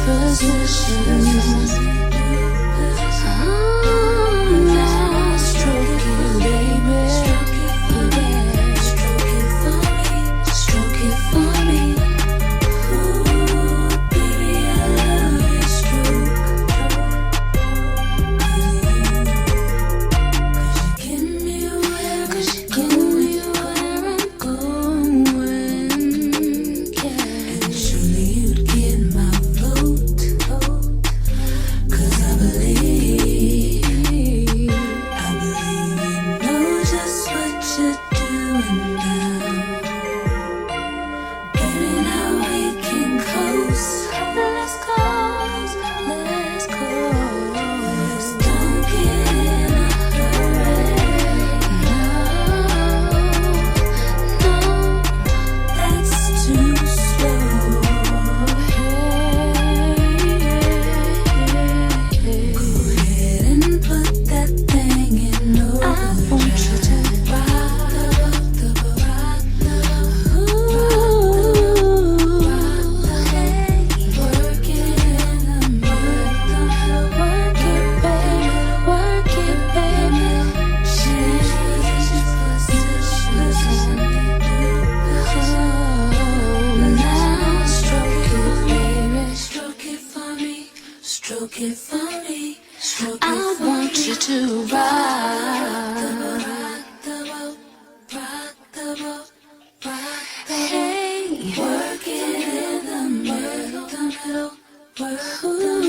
position. Now stroke it, baby. Stroke it for me. Ooh, baby, I love your stroke. 'Cause you get me where I'm going. Yeah. And surely you'd get my vote. 'Cause I believe you know just what you're doing now. Baby, now we can coast. Let's coast, let's coast. Don't get in a hurry. No, that's too slow. Go ahead and put that thing in overdrive. I want you to rock the boat. Ooh, hey, work it in the middle. Work it, baby. Work it, baby. Change position. Now stroke it, baby. Stroke it for me. Stroke it for me. Stroke it I want you to rock the boat. Rock the boat. Rock the boat. Hey, work it in the middle. Work.